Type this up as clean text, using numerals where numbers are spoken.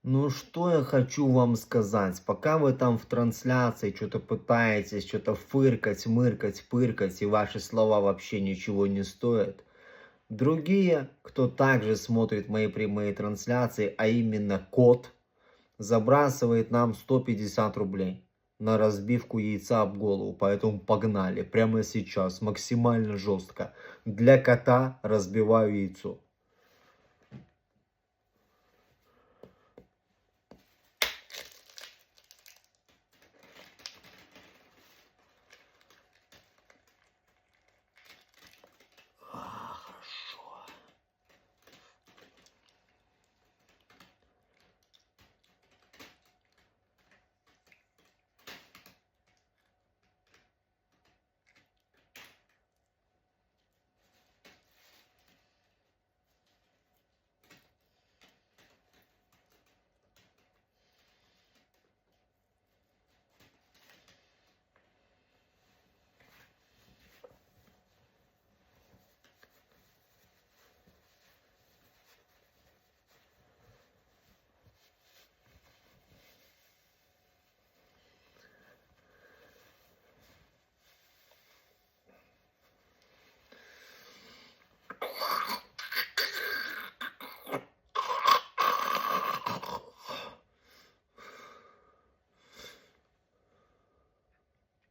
Ну что я хочу вам сказать, пока вы там в трансляции что-то пытаетесь, что-то фыркать, мыркать, пыркать, и ваши слова вообще ничего не стоят. Другие, кто также смотрит мои прямые трансляции, а именно кот, забрасывает нам 150 рублей на разбивку яйца об голову. Поэтому погнали, прямо сейчас, максимально жестко. Для кота разбиваю яйцо.